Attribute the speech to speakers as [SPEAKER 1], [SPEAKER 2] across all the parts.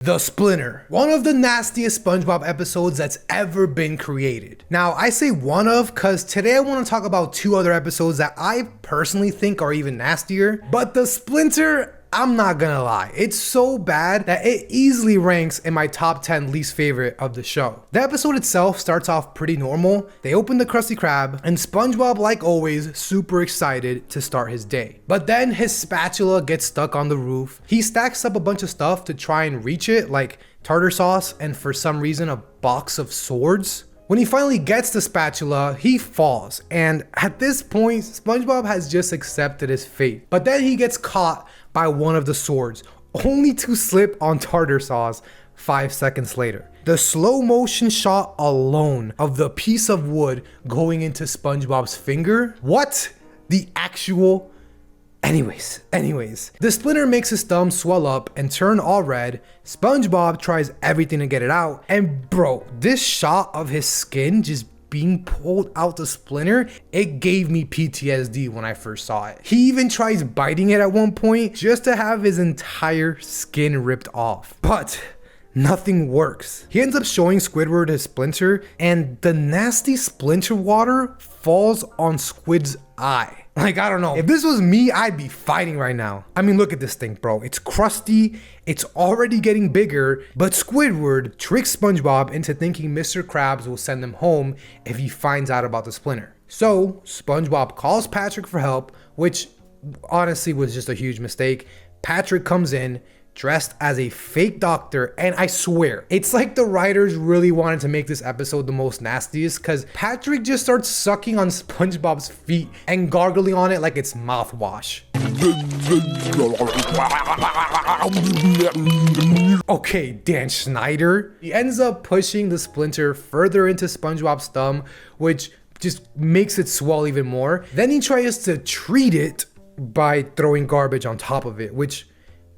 [SPEAKER 1] The Splinter, one of the nastiest SpongeBob episodes that's ever been created. Now, I say one of because today I want to talk about two other episodes that I personally think are even nastier. But The Splinter, I'm not gonna lie, it's so bad that it easily ranks in my top 10 least favorite of the show. The episode itself starts off pretty normal. They open the Krusty Krab, and SpongeBob, like always, super excited to start his day. But then his spatula gets stuck on the roof. He stacks up a bunch of stuff to try and reach it, like tartar sauce and for some reason a box of swords. When he finally gets the spatula, he falls, and at this point, SpongeBob has just accepted his fate. But then he gets caught by one of the swords, only to slip on tartar sauce 5 seconds later. The slow motion shot alone of the piece of wood going into SpongeBob's finger. What? The actual... Anyways, the splinter makes his thumb swell up and turn all red. SpongeBob tries everything to get it out, and bro, this shot of his skin just being pulled out the splinter, it gave me PTSD when I first saw it. He even tries biting it at one point just to have his entire skin ripped off, but nothing works. He ends up showing Squidward his splinter, and the nasty splinter water falls on Squid's eye. Like, I don't know. If this was me, I'd be fighting right now. I mean, look at this thing, bro. It's crusty. It's already getting bigger. But Squidward tricks SpongeBob into thinking Mr. Krabs will send him home if he finds out about the splinter. So, SpongeBob calls Patrick for help, which honestly was just a huge mistake. Patrick comes in, dressed as a fake doctor, and I swear, it's like the writers really wanted to make this episode the most nastiest because Patrick just starts sucking on SpongeBob's feet and gargling on it like it's mouthwash. Okay, Dan Schneider. He ends up pushing the splinter further into SpongeBob's thumb, which just makes it swell even more. Then he tries to treat it by throwing garbage on top of it, which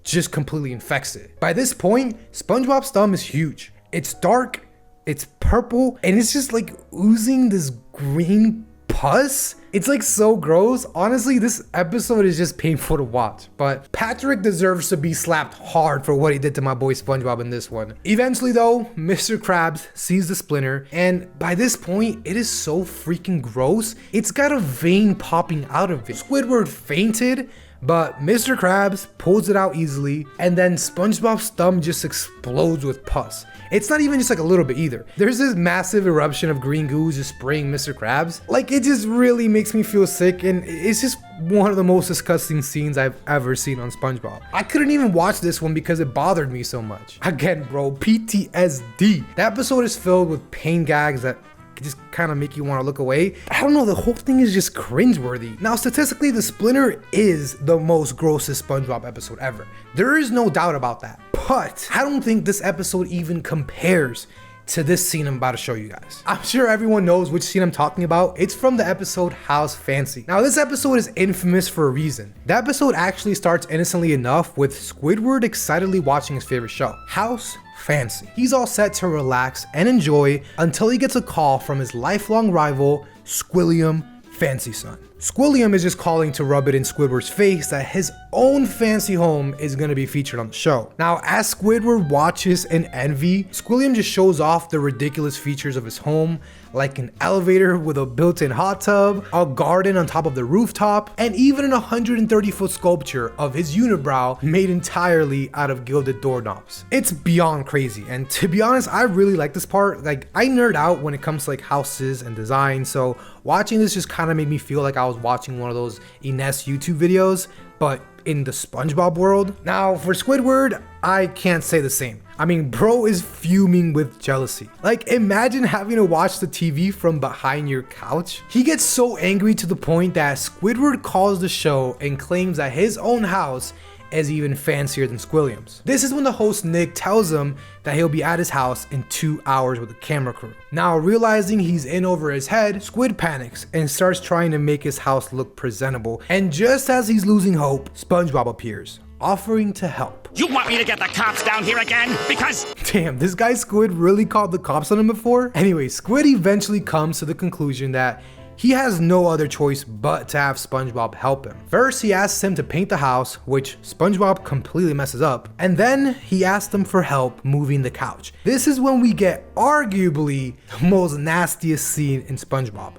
[SPEAKER 1] just completely infects it. By this point, SpongeBob's thumb is huge. It's dark, it's purple, and it's just like oozing this green pus. It's like so gross. Honestly, this episode is just painful to watch, but Patrick deserves to be slapped hard for what he did to my boy SpongeBob in this one. Eventually though, Mr. Krabs sees the splinter, and by this point, it is so freaking gross. It's got a vein popping out of it. Squidward fainted, but Mr. Krabs pulls it out easily, and then SpongeBob's thumb just explodes with pus. It's not even just like a little bit either. There's this massive eruption of green goo just spraying Mr. Krabs. Like, it just really makes me feel sick, and it's just one of the most disgusting scenes I've ever seen on SpongeBob. I couldn't even watch this one because it bothered me so much. Again, bro, PTSD. The episode is filled with pain gags that just kind of make you want to look away. I don't know, the whole thing is just cringeworthy. Now, statistically, the splinter is the most grossest SpongeBob episode ever. There is no doubt about that. But I don't think this episode even compares to this scene I'm about to show you guys. I'm sure everyone knows which scene I'm talking about. It's from the episode House Fancy. Now, this episode is infamous for a reason. The episode actually starts innocently enough with Squidward excitedly watching his favorite show, House Fancy. He's all set to relax and enjoy until he gets a call from his lifelong rival, Squilliam Fancy Son. Squilliam is just calling to rub it in Squidward's face that his own fancy home is going to be featured on the show. Now, as Squidward watches in envy, Squilliam just shows off the ridiculous features of his home, like an elevator with a built-in hot tub, a garden on top of the rooftop, and even an 130-foot sculpture of his unibrow made entirely out of gilded doorknobs. It's beyond crazy, and to be honest, I really like this part. Like, I nerd out when it comes to like houses and design, so watching this just kind of made me feel like I was watching one of those Ines YouTube videos, but in the SpongeBob world. Now, for Squidward, I can't say the same. I mean, bro is fuming with jealousy. Like, imagine having to watch the TV from behind your couch. He gets so angry to the point that Squidward calls the show and claims that his own house is even fancier than Squilliam's. This is when the host Nick tells him that he'll be at his house in 2 hours with a camera crew. Now, realizing he's in over his head, Squid panics and starts trying to make his house look presentable. And just as he's losing hope, SpongeBob appears, offering to help.
[SPEAKER 2] You want me to get the cops down here again? Because...
[SPEAKER 1] Damn, this guy Squid really called the cops on him before? Anyway, Squid eventually comes to the conclusion that he has no other choice but to have SpongeBob help him. First, he asks him to paint the house, which SpongeBob completely messes up, and then he asks him for help moving the couch. This is when we get arguably the most nastiest scene in SpongeBob.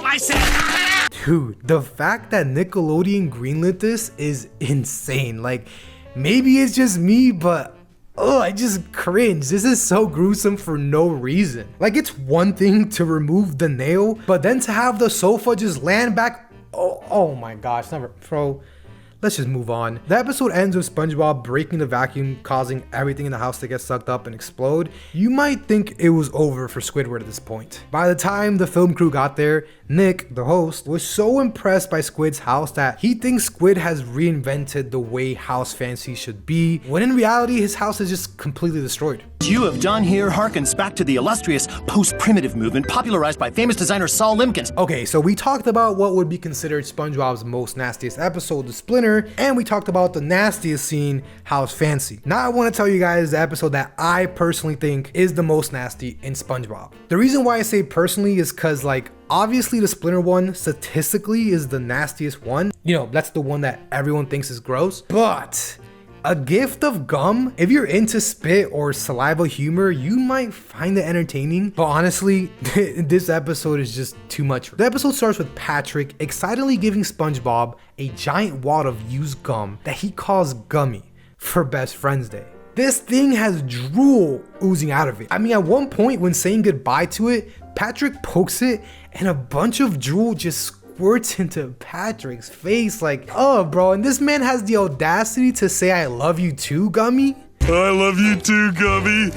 [SPEAKER 2] I said,
[SPEAKER 1] Dude, the fact that Nickelodeon greenlit this is insane. Like, maybe it's just me, but I just cringe. This is so gruesome for no reason. Like, it's one thing to remove the nail, but then to have the sofa just land back. Oh my gosh, bro. Let's just move on. The episode ends with SpongeBob breaking the vacuum, causing everything in the house to get sucked up and explode. You might think it was over for Squidward at this point. By the time the film crew got there, Nick, the host, was so impressed by Squid's house that he thinks Squid has reinvented the way house fancy should be, when in reality his house is just completely destroyed.
[SPEAKER 3] You have done here harkens back to the illustrious post-primitive movement popularized by famous designer Saul Limkins.
[SPEAKER 1] Okay, so we talked about what would be considered SpongeBob's most nastiest episode, the Splinter, and we talked about the nastiest scene, House Fancy. Now I want to tell you guys the episode that I personally think is the most nasty in SpongeBob. The reason why I say personally is because, like, obviously the Splinter one statistically is the nastiest one. You know, that's the one that everyone thinks is gross, but a gift of gum, if you're into spit or saliva humor, you might find it entertaining, but honestly, this episode is just too much. The episode starts with Patrick excitedly giving SpongeBob a giant wad of used gum that he calls Gummy for Best Friends Day. This thing has drool oozing out of it. I mean, at one point when saying goodbye to it, Patrick pokes it and a bunch of drool just squirts into Patrick's face. Like, oh bro, and this man has the audacity to say I love you too, Gummy.
[SPEAKER 3] I love you too, Gummy.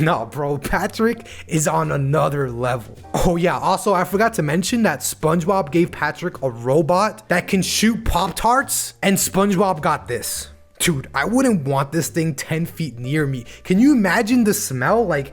[SPEAKER 1] No bro, Patrick is on another level. Oh yeah, also I forgot to mention that SpongeBob gave Patrick a robot that can shoot Pop-Tarts, and SpongeBob got this. Dude, I wouldn't want this thing 10 feet near me. Can you imagine the smell? Like,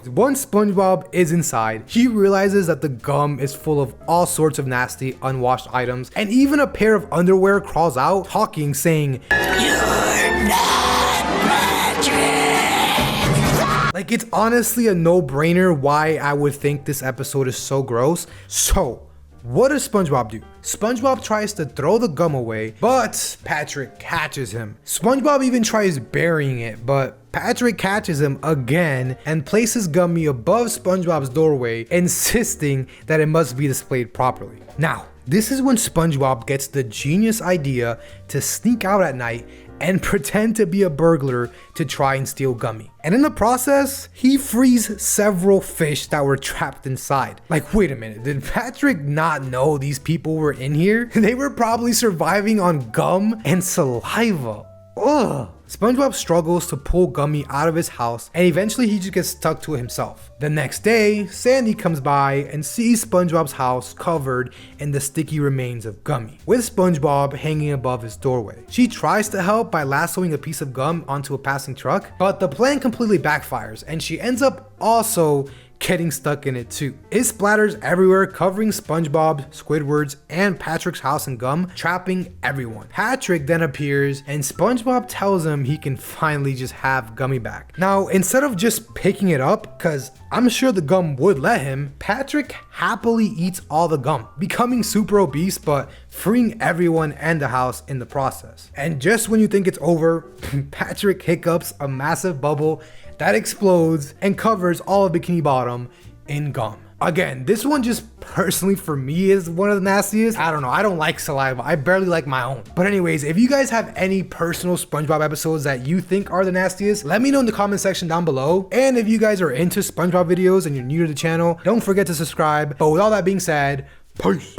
[SPEAKER 1] once SpongeBob is inside, he realizes that the gum is full of all sorts of nasty, unwashed items, and even a pair of underwear crawls out, talking, saying, "You're not Patrick." Like, it's honestly a no-brainer why I would think this episode is so gross. So, what does SpongeBob do? SpongeBob tries to throw the gum away, but Patrick catches him. SpongeBob even tries burying it, but Patrick catches him again and places Gummy above SpongeBob's doorway, insisting that it must be displayed properly. Now, this is when SpongeBob gets the genius idea to sneak out at night and pretend to be a burglar to try and steal Gummy. And in the process, he frees several fish that were trapped inside. Like, wait a minute, did Patrick not know these people were in here? They were probably surviving on gum and saliva. Ugh. SpongeBob struggles to pull Gummy out of his house, and eventually he just gets stuck to it himself. The next day, Sandy comes by and sees SpongeBob's house covered in the sticky remains of Gummy, with SpongeBob hanging above his doorway. She tries to help by lassoing a piece of gum onto a passing truck, but the plan completely backfires, and she ends up also getting stuck in it too. It splatters everywhere, covering SpongeBob, Squidward's, and Patrick's house in gum, trapping everyone. Patrick then appears, and SpongeBob tells him he can finally just have Gummy back. Now, instead of just picking it up, cause I'm sure the gum would let him, Patrick happily eats all the gum, becoming super obese, but freeing everyone and the house in the process. And just when you think it's over, Patrick hiccups a massive bubble that explodes and covers all of Bikini Bottom in gum. Again, this one just personally for me is one of the nastiest. I don't know, I don't like saliva. I barely like my own. But anyways, if you guys have any personal SpongeBob episodes that you think are the nastiest, let me know in the comment section down below. And if you guys are into SpongeBob videos and you're new to the channel, don't forget to subscribe. But with all that being said, peace.